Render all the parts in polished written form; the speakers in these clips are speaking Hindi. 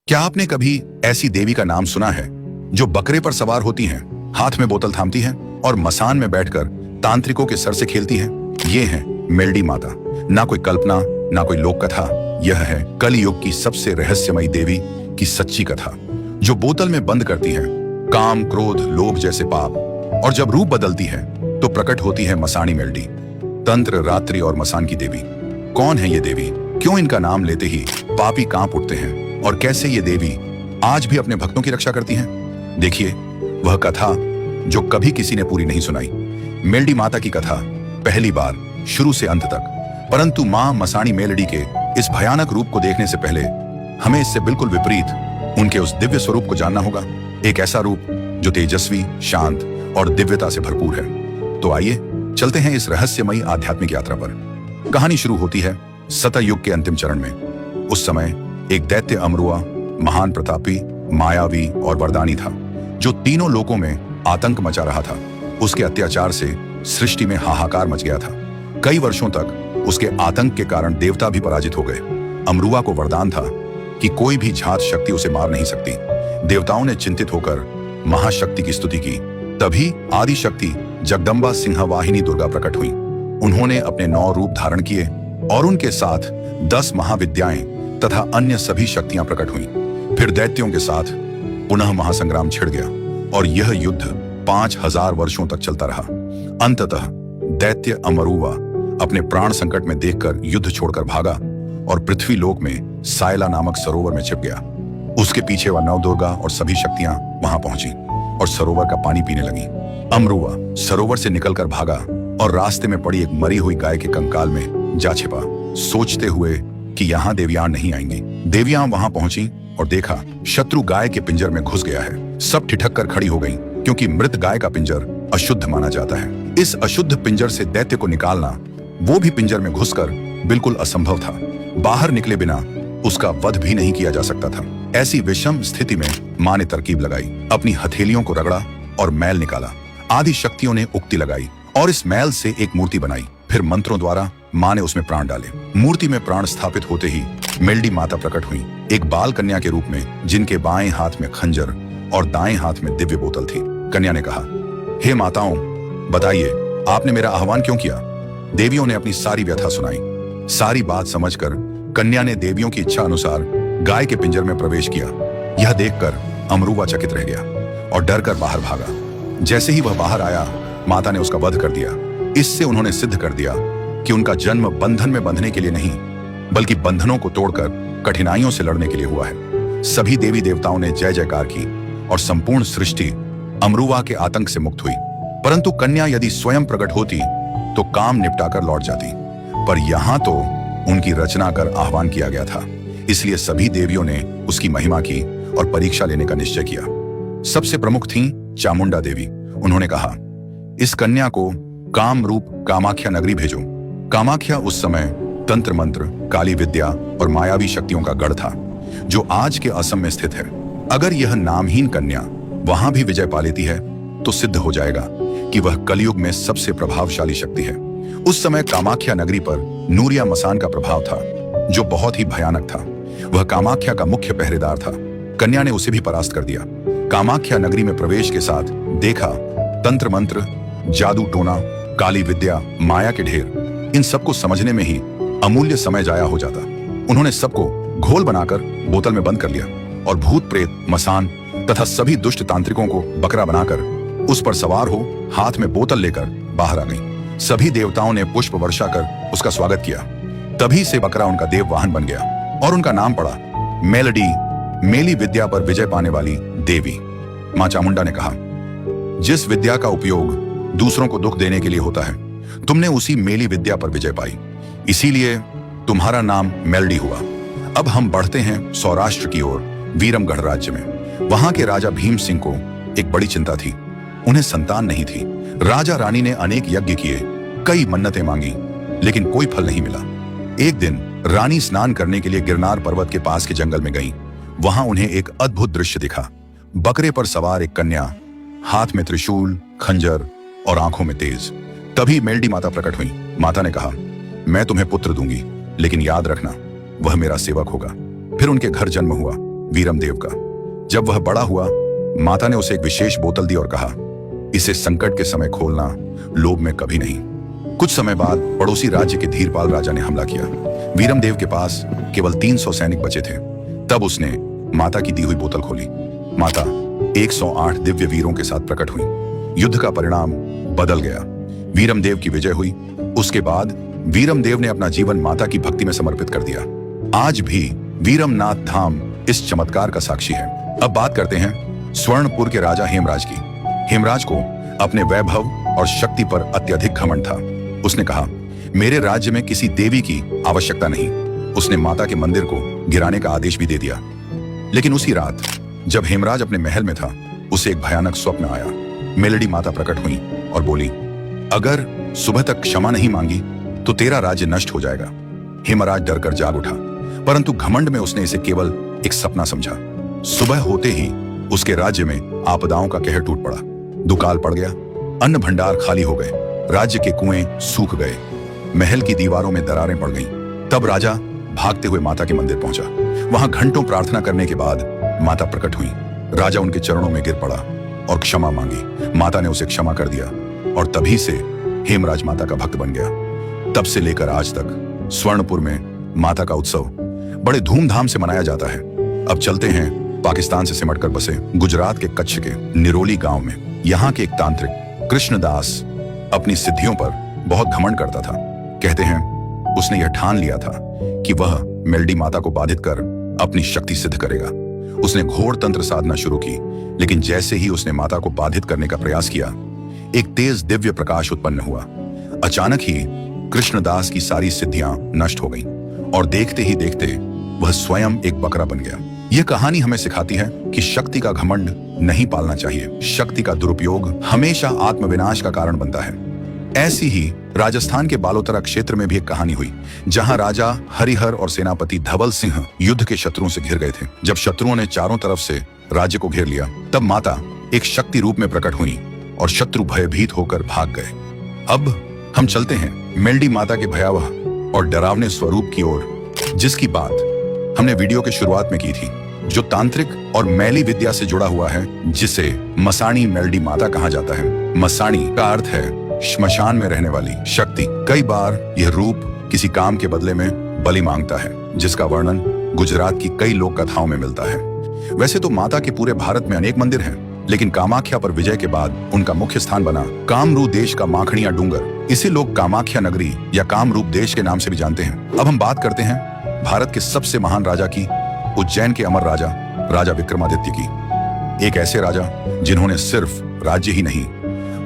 क्या आपने कभी ऐसी देवी का नाम सुना है जो बकरे पर सवार होती हैं, हाथ में बोतल थामती हैं और मसान में बैठकर तांत्रिकों के सर से खेलती हैं? ये है मेलडी माता। ना कोई कल्पना, ना कोई लोक कथा, यह है कलयुग की सबसे रहस्यमयी देवी की सच्ची कथा, जो बोतल में बंद करती है काम, क्रोध, लोभ जैसे पाप, और जब रूप बदलती है तो प्रकट होती है मसाणी मेलडी। तंत्र, रात्रि और मसान की देवी। कौन है ये देवी? क्यों इनका नाम लेते ही पापी कांप उठते हैं? और कैसे ये देवी आज भी अपने भक्तों की रक्षा करती हैं? देखिए वह कथा जो कभी किसी ने पूरी नहीं सुनाई। मेलडी माता की कथा पहली बार शुरू से अंत तक। परंतु मां मसाणी मेलडी के इस भयानक रूप को देखने से पहले हमें इससे बिल्कुल विपरीत उनके उस दिव्य स्वरूप को जानना होगा। एक ऐसा रूप जो तेजस्वी, शांत और दिव्यता से भरपूर है। तो आइए चलते हैं इस रहस्यमयी आध्यात्मिक यात्रा पर। कहानी शुरू होती है सतयुग के अंतिम चरण में। उस समय एक दैत्य अमरुआ महान प्रतापी, मायावी और वरदानी था, जो तीनों लोकों में आतंक मचा रहा था। उसके अत्याचार से सृष्टि में हाहाकार मच गया था। कई वर्षों तक उसके आतंक के कारण देवता भी पराजित हो गए। अमरुआ को वरदान था कि कोई भी झात शक्ति उसे मार नहीं सकती। देवताओं ने चिंतित होकर महाशक्ति की स्तुति की। तभी आदि शक्ति जगदम्बा सिंहवाहिनी दुर्गा प्रकट हुई। उन्होंने अपने 9 रूप धारण किए और उनके साथ 10 महाविद्याएं तथा अन्य सभी शक्तियां प्रकट हुईं। फिर दैत्यों के साथ पुनः महासंग्राम छिड़ गया और यह युद्ध 5000 वर्षों तक चलता रहा। अंततः दैत्य अमरुआ अपने प्राण संकट में देखकर युद्ध छोड़कर भागा और पृथ्वी लोक में सायला नामक सरोवर में छिप गया। उसके पीछे वह नवदुर्गा और सभी शक्तियां वहां पहुंची और सरोवर का पानी पीने लगी। अमरुआ सरोवर से निकलकर भागा और रास्ते में पड़ी एक मरी हुई गाय के कंकाल में जा छिपा, सोचते हुए कि यहाँ देवियां नहीं आएंगी। देवियां वहां पहुंची और देखा शत्रु गाय के पिंजर में घुस गया है। सब ठिठक कर खड़ी हो गईं, क्योंकि मृत गाय का पिंजर अशुद्ध माना जाता है। इस अशुद्ध पिंजर से दैत्य को निकालना, वो भी पिंजर में घुसकर, बिल्कुल असंभव था। बाहर निकले बिना उसका वध भी नहीं किया जा सकता था। ऐसी विषम स्थिति में मां ने तरकीब लगाई, अपनी हथेलियों को रगड़ा और मैल निकाला। आदि शक्तियों ने उक्ति लगाई और इस मैल से एक मूर्ति बनाई। फिर मंत्रों द्वारा मां ने उसमें प्राण डाले। मूर्ति में प्राण स्थापित होते ही मेलडी माता प्रकट हुई, एक बाल कन्या के रूप में, जिनके बाएं हाथ में खंजर और दाएं हाथ में दिव्य बोतल थी। कन्या ने कहा, हे माताओं, बताइए आपने मेरा आह्वान क्यों किया? देवियों ने अपनी सारी व्यथा सुनाई। सारी बात समझकर कन्या ने देवियों की इच्छा अनुसार गाय के पिंजर में प्रवेश किया। यह देखकर अमरुआ चकित रह गया और डर कर बाहर भागा। जैसे ही वह बाहर आया, माता ने उसका वध कर दिया। इससे उन्होंने सिद्ध कर दिया कि उनका जन्म बंधन में बंधने के लिए नहीं, बल्कि बंधनों को तोड़कर कठिनाइयों से लड़ने के लिए हुआ है। सभी देवी देवताओं ने जय जयकार की और संपूर्ण सृष्टि अमरुआ के आतंक से मुक्त हुई। परंतु कन्या यदि स्वयं प्रकट होती तो काम निपटाकर लौट जाती, पर यहां तो उनकी रचना कर आह्वान किया गया था। इसलिए सभी देवियों ने उसकी महिमा की और परीक्षा लेने का निश्चय किया। सबसे प्रमुख थीं चामुंडा देवी। उन्होंने कहा, इस कन्या को काम रूप कामाख्या नगरी भेजो। कामाख्या उस समय तंत्र मंत्र, काली विद्या और मायावी शक्तियों का गढ़ था, जो आज के असम में स्थित है। अगर यह नामहीन कन्या वहां भी विजय पा लेती है तो सिद्ध हो जाएगा कि वह कलयुग में सबसे प्रभावशाली शक्ति है। उस समय कामाख्या नगरी पर नूरिया मसान का प्रभाव था, जो बहुत ही भयानक था। वह कामाख्या का मुख्य पहरेदार था। कन्या ने उसे भी परास्त कर दिया। कामाख्या नगरी में प्रवेश के साथ देखा तंत्र मंत्र, जादू टोना, काली विद्या, माया के ढेर, इन सबको समझने में ही अमूल्य समय जाया हो जाता। उन्होंने सबको घोल बनाकर बोतल में बंद कर लिया और भूत प्रेत, मसान तथा सभी दुष्ट तांत्रिकों को बकरा बनाकर उस पर सवार हो हाथ में बोतल लेकर बाहर आ गई। सभी देवताओं ने पुष्प वर्षा कर उसका स्वागत किया। तभी से बकरा उनका देव वाहन बन गया और उनका नाम पड़ा मेलडी, मेली विद्या पर विजय पाने वाली देवी। मां चामुंडा ने कहा, जिस विद्या का उपयोग दूसरों को दुख देने के लिए होता है, तुमने उसी मेली विद्या पर विजय पाई, इसीलिए तुम्हारा नाम मेलडी हुआ। अब हम बढ़ते हैं सौराष्ट्र की ओर, वीरमगढ़ राज्य में। वहां के राजा भीम सिंह को एक बड़ी चिंता थी। उन्हें संतान नहीं थी। राजा रानी ने अनेक यज्ञ किए, कई मन्नतें मांगी, लेकिन कोई फल नहीं मिला। एक दिन रानी स्नान करने के लिए गिरनार पर्वत के पास के जंगल में गईं। वहां उन्हें एक अद्भुत दृश्य दिखा। बकरे पर सवार एक कन्या, हाथ में त्रिशूल, खंजर और आंखों में तेज। तभी मेलडी माता प्रकट हुई। माता ने कहा, मैं तुम्हें पुत्र दूंगी, लेकिन याद रखना वह मेरा सेवक होगा। फिर उनके घर जन्म हुआ। वीरमदेव का। जब वह बड़ा हुआ, माता ने उसे एक विशेष बोतल दी और कहा, इसे संकट के समय खोलना, लोभ में कभी नहीं। कुछ समय बाद पड़ोसी राज्य के धीरपाल राजा ने हमला किया। वीरमदेव के पास केवल 300 सैनिक बचे थे। तब उसने माता की दी हुई बोतल खोली। माता 108 दिव्य वीरों के साथ प्रकट हुई। युद्ध का परिणाम बदल गया। वीरमदेव की विजय हुई। उसके बाद वीरमदेव ने अपना जीवन माता की भक्ति में समर्पित कर दिया। आज भी वीरमनाथ धाम इस चमत्कार का साक्षी है। अब बात करते हैं स्वर्णपुर के राजा हेमराज की। हेमराज को अपने वैभव और शक्ति पर अत्यधिक घमंड था। उसने कहा, मेरे राज्य में किसी देवी की आवश्यकता नहीं। उसने माता के मंदिर को गिराने का आदेश भी दे दिया। लेकिन उसी रात जब हेमराज अपने महल में था, उसे एक भयानक स्वप्न आया। मेलडी माता प्रकट हुई और बोली, अगर सुबह तक क्षमा नहीं मांगी तो तेरा राज्य नष्ट हो जाएगा। हेमराज डरकर जाग उठा, परंतु घमंड में उसने इसे केवल एक सपना समझा। सुबह होते ही उसके राज्य में आपदाओं का कहर टूट पड़ा। दुकाल पड़ गया, अन्न भंडार खाली हो गए, राज्य के कुएं सूख गए, महल की दीवारों में दरारें पड़ गईं। तब राजा भागते हुए माता के मंदिर पहुंचा। वहां घंटों प्रार्थना करने के बाद माता प्रकट हुई। राजा उनके चरणों में गिर पड़ा और क्षमा मांगी। माता ने उसे क्षमा कर दिया और तभी से हेमराज माता का भक्त बन गया। तब से लेकर आज तक स्वर्णपुर में माता का उत्सव बड़े धूमधाम से मनाया जाता है। अब चलते हैं पाकिस्तान से सिमटकर बसे गुजरात के कच्छ के निरोली गांव में। यहाँ के एक तांत्रिक कृष्णदास अपनी सिद्धियों पर बहुत घमंड करता था। कहते हैं उसने यह ठान लिया था कि वह मेलडी माता को बाधित कर अपनी शक्ति सिद्ध करेगा। उसने घोर तंत्र साधना शुरू की, लेकिन जैसे ही उसने माता को बाधित करने का प्रयास किया, एक तेज दिव्य प्रकाश उत्पन्न हुआ। अचानक ही कृष्णदास की सारी सिद्धियां नष्ट हो गईं और देखते ही देखते वह स्वयं एक बकरा बन गया। यह कहानी हमें सिखाती है कि शक्ति का घमंड नहीं पालना चाहिए। शक्ति का दुरुपयोग हमेशा आत्मविनाश का कारण बनता है। ऐसी ही राजस्थान के बालोतरा क्षेत्र में भी एक कहानी हुई, जहां राजा हरिहर और सेनापति धवल सिंह युद्ध के शत्रुओं से घिर गए थे। जब शत्रुओं ने चारों तरफ से राज्य को घेर लिया, तब माता एक शक्ति रूप में प्रकट हुई और शत्रु भयभीत होकर भाग गए। अब हम चलते हैं मेलडी माता के भयावह और डरावने स्वरूप की ओर, जिसकी बात हमने वीडियो के शुरुआत में की थी, जो तांत्रिक और मैली विद्या से जुड़ा हुआ है, जिसे मसाणी मेलडी माता कहा जाता है। मसाणी का अर्थ है श्मशान में रहने वाली शक्ति। कई बार यह रूप किसी काम के बदले में बलि मांगता है, जिसका वर्णन गुजरात की कई लोक कथाओं में मिलता है। वैसे तो माता के पूरे भारत में अनेक मंदिर हैं, लेकिन कामाख्या पर विजय के बाद उनका मुख्य स्थान बना कामरूप देश का माखणिया डूंगर। इसे लोग कामाख्या नगरी या कामरूप देश के नाम से भी जानते हैं। अब हम बात करते हैं भारत के सबसे महान राजा की, उज्जैन के अमर राजा राजा विक्रमादित्य की। एक ऐसे राजा जिन्होंने सिर्फ राज्य ही नहीं,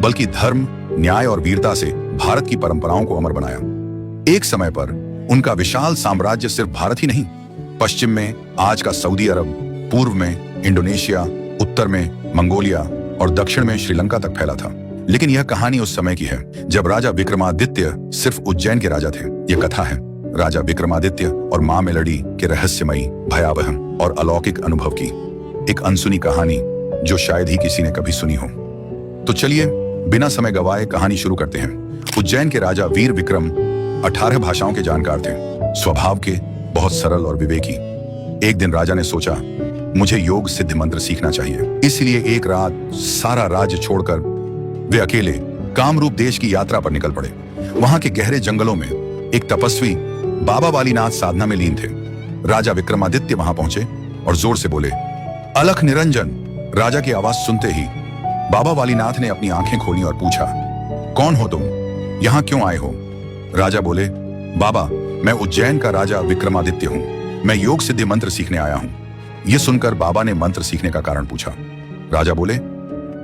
बल्कि धर्म, न्याय और वीरता से भारत की परंपराओं को अमर बनाया। एक समय पर उनका विशाल साम्राज्य सिर्फ भारत ही नहीं, पश्चिम में आज का सऊदी अरब, पूर्व में इंडोनेशिया, उत्तर में मंगोलिया और दक्षिण में श्रीलंका तक फैला था। लेकिन यह कहानी उस समय की है जब राजा विक्रमादित्य सिर्फ उज्जैन के राजा थे। यह कथा है राजा विक्रमादित्य और मां मेलडी के रहस्यमयी, भयावह और अलौकिक अनुभव की। एक अनसुनी कहानी जो शायद ही किसी ने कभी सुनी हो। तो चलिए बिना समय गवाए कहानी शुरू करते हैं। उज्जैन के राजा वीर विक्रम 18 भाषाओं के जानकार थे, स्वभाव के बहुत सरल और विवेकी। एक दिन राजा ने सोचा, मुझे योग सिद्ध मंत्र सीखना चाहिए। इसलिए एक रात सारा राज्य छोड़कर वे अकेले कामरूप देश की यात्रा पर निकल पड़े। वहां के गहरे जंगलों में एक तपस्वी बाबा वालीनाथ साधना में लीन थे। राजा विक्रमादित्य वहां पहुंचे और जोर से बोले, अलख निरंजन। राजा की आवाज सुनते ही बाबा वालीनाथ ने अपनी आंखें खोली और पूछा, कौन हो तुम, यहां क्यों आए हो? राजा बोले, बाबा मैं उज्जैन का राजा विक्रमादित्य हूं, मैं योग सिद्धि मंत्र सीखने आया हूं। यह सुनकर बाबा ने मंत्र सीखने का कारण पूछा। राजा बोले,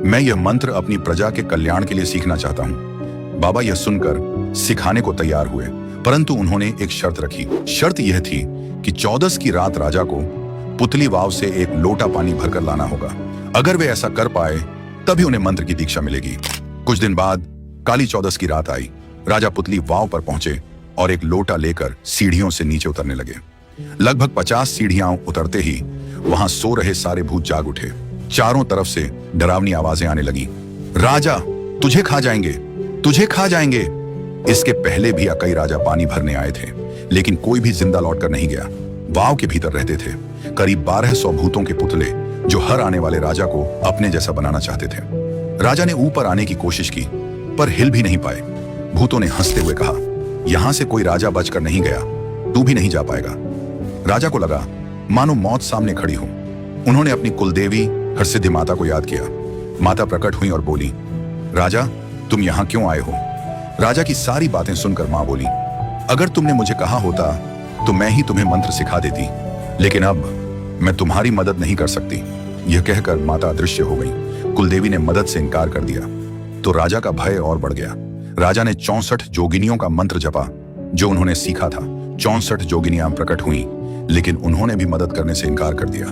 मैं यह मंत्र अपनी प्रजा के कल्याण के लिए सीखना चाहता हूं। बाबा यह सुनकर सिखाने को तैयार हुए, परंतु उन्होंने एक शर्त रखी। शर्त यह थी कि 14 की रात राजा को पुतली वाव से एक लोटा पानी भरकर लाना होगा। अगर वे ऐसा कर पाए तभी उन्हें मंत्र की दीक्षा मिलेगी। कुछ दिन बाद काली 14 की रात आई। राजा पुतली वाव पर पहुंचे और एक लोटा लेकर सीढ़ियों से नीचे उतरने लगे। लगभग 50 सीढ़ियां उतरते ही वहां सो रहे सारे भूत जाग उठे। चारों तरफ से डरावनी आवाजें आने लगी, राजा तुझे खा जाएंगे, तुझे खा जाएंगे। इसके पहले भी कई राजा पानी भरने आए थे, लेकिन कोई भी जिंदा लौटकर नहीं गया। वाव के भीतर रहते थे। करीब 1200 भूतों के पुतले जो हर आने वाले राजा को अपने जैसा बनाना चाहते थे। राजा ने ऊपर आने की कोशिश की पर हिल भी नहीं पाए। भूतों ने हंसते हुए कहा, यहां से कोई राजा बचकर नहीं गया, तू भी नहीं जा पाएगा। राजा को लगा मानो मौत सामने खड़ी हो। उन्होंने अपनी कुलदेवी हरसिद्धि माता को याद किया। माता प्रकट हुई और बोली, राजा तुम यहां क्यों आए हो? राजा की सारी बातें सुनकर मां बोली, अगर तुमने मुझे कहा होता तो मैं ही तुम्हें मंत्र सिखा देती, लेकिन अब मैं तुम्हारी मदद नहीं कर सकती। यह कहकर माता अदृश्य हो गई। कुलदेवी ने मदद से इनकार कर दिया तो राजा का भय और बढ़ गया। राजा ने 64 जोगिनियों का मंत्र जपा जो उन्होंने सीखा था। 64 जोगिनियां प्रकट हुई, लेकिन उन्होंने भी मदद करने से इनकार कर दिया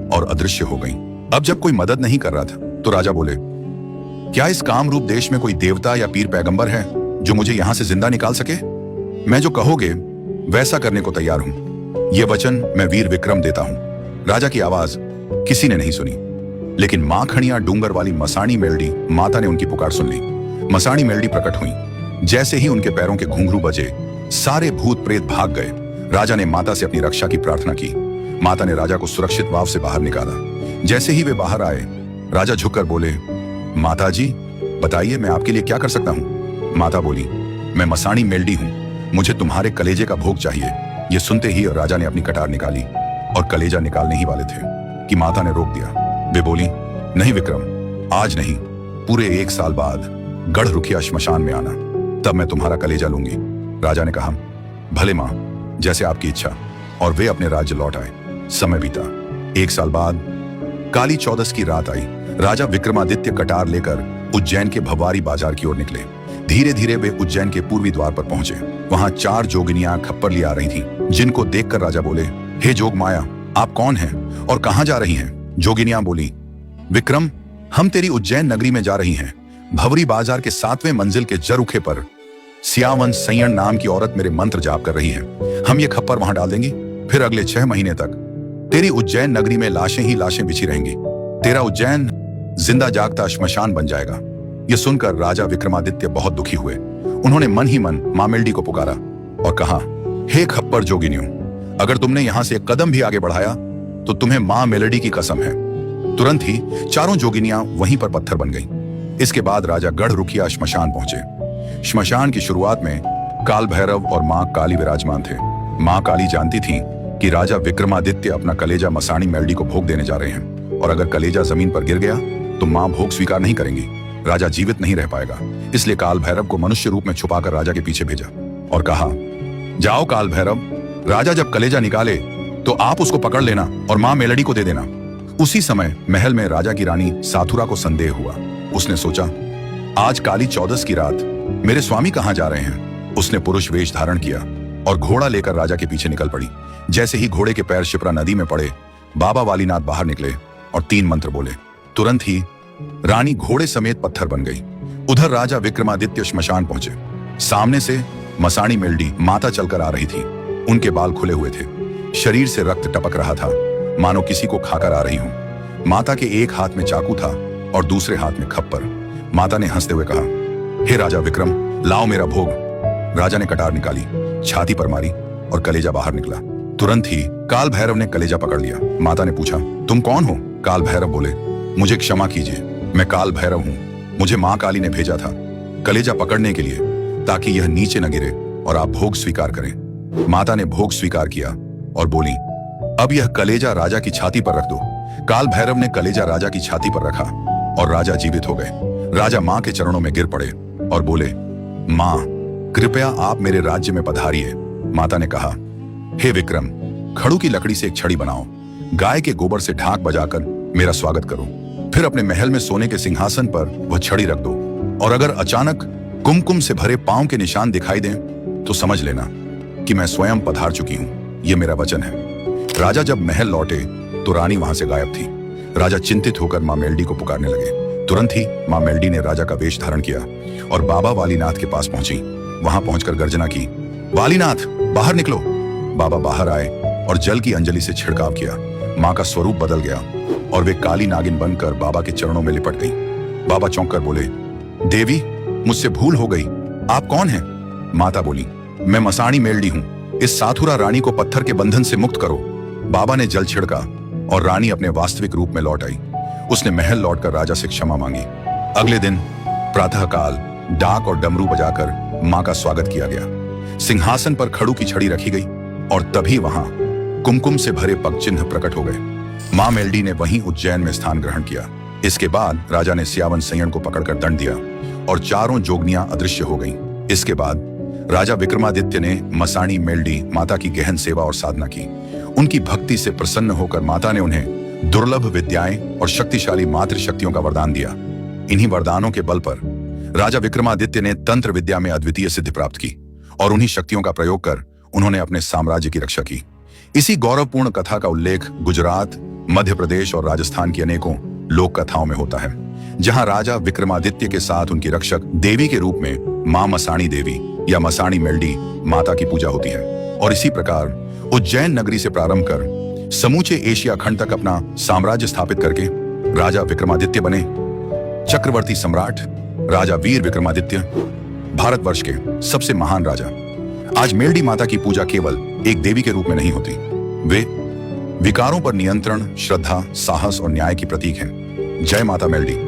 और अदृश्य हो गई। अब जब कोई मदद नहीं कर रहा था तो राजा बोले, क्या इस कामरूप देश में कोई देवता या पीर पैगंबर है जो मुझे यहां से जिंदा निकाल सके? मैं जो कहोगे वैसा करने को तैयार हूं। यह वचन मैं वीर विक्रम देता हूं। राजा की आवाज किसी ने नहीं सुनी, लेकिन मां खड़िया डूंगर वाली मसाणी मेलडी माता ने उनकी पुकार सुन ली। मसाणी मेलडी प्रकट हुई। जैसे ही उनके पैरों के घुंघरू बजे, सारे भूत प्रेत भाग गए। राजा ने माता से अपनी रक्षा की प्रार्थना की। माता ने राजा को सुरक्षित वाव से बाहर निकाला। जैसे ही वे बाहर आए, राजा झुककर बोले, माता जी बताइए मैं आपके लिए क्या कर सकता हूं? माता बोली, मैं मसाणी मेलडी हूं, मुझे तुम्हारे कलेजे का भोग चाहिए। यह सुनते ही राजा ने अपनी कटार निकाली और कलेजा निकालने ही वाले थे कि माता ने रोक दिया। वे बोली, नहीं विक्रम, आज नहीं, पूरे 1 साल बाद गढ़ रुखिया श्मशान में आना, तब मैं तुम्हारा कलेजा लूंगी। राजा ने कहा, भले मां, जैसे आपकी इच्छा। और वे अपने राज्य लौट आए। समय बीता। 1 साल बाद काली चौदस की रात आई। राजा विक्रमादित्य कटार लेकर उज्जैन के भवारी बाजार की ओर निकले। धीरे धीरे वे उज्जैन के पूर्वी द्वार पर पहुंचे। वहां 4 जोगिनियां खप्पर ले आ रही थीं, जिनको देखकर राजा बोले, हे जोग माया, आप कौन हैं और कहां जा रही हैं? जोगिनियां बोली, विक्रम, हम तेरी उज्जैन नगरी में जा रही हैं। भवरी बाजार के 7वें मंजिल के जरुखे पर सियावन सैयण नाम की औरत मेरे मंत्र जाप कर रही है। हम ये खप्पर वहां डाल देंगी, फिर अगले 6 महीने तक तेरी उज्जैन नगरी में लाशें ही लाशें बिछी रहेंगी। तेरा उज्जैन जिंदा जागता श्मशान बन जाएगा। यह सुनकर राजा विक्रमादित्य बहुत दुखी हुए। उन्होंने मन ही मन मां मेलडी को पुकारा और कहा, हे खप्पर जोगिनियों, अगर तुमने यहां से एक कदम भी आगे बढ़ाया तो तुम्हें मां मेलडी की कसम है। तुरंत ही 4 जोगिनियां वहीं पर पत्थर बन गईं। इसके बाद राजा गढ़ रुखिया श्मशान पहुंचे। श्मशान की शुरुआत में काल भैरव और मां काली विराजमान थे। मां काली जानती थी कि राजा विक्रमादित्य अपना कलेजा मसाणी मेलडी को भोग देने जा रहे हैं, और अगर कलेजा जमीन पर गिर गया तो मां भोग स्वीकार नहीं करेंगी, राजा जीवित नहीं रह पाएगा। इसलिए काल भैरव को मनुष्य रूप में छुपाकर राजा के पीछे भेजा और कहा, जाओ काल भैरव, राजा जब कलेजा निकाले तो आप उसको पकड़ लेना और मां मेलडी को दे देना। उसी समय महल में राजा की रानी साथुरा को संदेह हुआ। उसने सोचा, आज काली चौदस की रात मेरे स्वामी कहां जा रहे हैं? उसने पुरुष वेश धारण किया और घोड़ा लेकर राजा के पीछे निकल पड़ी। जैसे ही घोड़े के पैर शिप्रा नदी में पड़े, बाबा वालीनाथ बाहर निकले और 3 मंत्र बोले। तुरंत ही रानी घोड़े समेत पत्थर बन गई। उधर राजा विक्रमादित्य श्मशान पहुंचे। सामने से मसाणी मेलडी माता चलकर आ रही थी। उनके बाल खुले हुए थे, शरीर से रक्त टपक रहा था, मानो किसी को खाकर आ रही हूं। माता के एक हाथ में चाकू था और दूसरे हाथ में खप्पर। माता ने हंसते हुए कहा, हे राजा विक्रम, लाओ मेरा भोग। राजा ने कटार निकाली, छाती पर मारी और कलेजा बाहर निकला। तुरंत ही काल भैरव ने कलेजा पकड़ लिया। माता ने पूछा, तुम कौन हो? काल भैरव बोले, मुझे क्षमा कीजिए, मैं काल भैरव हूं। मुझे मां काली ने भेजा था कलेजा पकड़ने के लिए, ताकि यह नीचे न गिरे और आप भोग स्वीकार करें। माता ने भोग स्वीकार किया और बोली, अब यह कलेजा राजा की छाती पर रख दो। काल भैरव ने कलेजा राजा की छाती पर रखा और राजा जीवित हो गए। राजा मां के चरणों में गिर पड़े और बोले, मां, कृपया आप मेरे राज्य में पधारिए। माता ने कहा, हे विक्रम, खड़ू की लकड़ी से एक छड़ी बनाओ, गाय के गोबर से ढाक बजाकर मेरा स्वागत करो, फिर अपने महल में सोने के सिंहासन पर वह छड़ी रख दो, और अगर अचानक कुमकुम से भरे पांव के निशान दिखाई दें तो समझ लेना कि मैं स्वयं पधार चुकी हूं। यह मेरा वचन है। राजा जब महल लौटे तो रानी वहां से गायब थी। राजा चिंतित होकर मां मेलडी को पुकारने लगे। तुरंत ही मां मेलडी ने राजा का वेश धारण किया और बाबा वालीनाथ के पास पहुंची। वहां पहुंचकर गर्जना की, वालीनाथ, बाहर निकलो। बाबा बाहर आए और जल की अंजलि से छिड़काव किया। मां का स्वरूप बदल गया और वे काली नागिन बनकर बाबा के चरणों में लिपट गई। बाबा चौंक कर बोले, देवी, मुझसे भूल हो गई, आप कौन हैं? माता बोली, मैं मसाणी मेलडी हूं। इस साथुरा रानी को पत्थर के बंधन से मुक्त करो। बाबा ने जल छिड़का और रानी अपने वास्तविक रूप में लौट आई। उसने महल लौटकर राजा से क्षमा मांगी। अगले दिन प्रातःकाल डाक और डमरू बजाकर मां का स्वागत किया गया। सिंहासन पर खड़ू की छड़ी रखी गई और तभी वहां कुमकुम से भरे पग चिन्ह प्रकट हो गए। मां मेलडी ने वहीं उज्जैन में स्थान ग्रहण किया। इसके बाद राजा ने सियावन सैयण को पकड़कर दंड दिया और चारों जोगनियां अदृश्य हो गईं। इसके बाद राजा विक्रमादित्य ने मसाणी मेलडी माता की गहन सेवा और साधना की। उनकी भक्ति से प्रसन्न होकर माता ने उन्हें दुर्लभ विद्याएं और शक्तिशाली मातृशक्तियों का वरदान दिया। इन्हीं वरदानों के बल पर राजा विक्रमादित्य ने तंत्र विद्या में अद्वितीय सिद्धि प्राप्त की और उन्हीं शक्तियों का प्रयोग कर उन्होंने अपने साम्राज्य की रक्षा की। इसी गौरवपूर्ण कथा का उल्लेख गुजरात, मध्य प्रदेश और राजस्थान की अनेकों लोक कथाओं में होता है, जहां राजा विक्रमादित्य के साथ उनकी रक्षक देवी के रूप में मां मसाणी देवी या मसाणी मेलडी माता की पूजा होती है। और इसी प्रकार उज्जैन नगरी से प्रारंभ कर समूचे एशिया खंड तक अपना साम्राज्य स्थापित करके राजा विक्रमादित्य बने चक्रवर्ती सम्राट राजा वीर विक्रमादित्य, भारतवर्ष के सबसे महान राजा। आज मेलडी माता की पूजा केवल एक देवी के रूप में नहीं होती, वे विकारों पर नियंत्रण, श्रद्धा, साहस और न्याय की प्रतीक हैं। जय माता मेलडी।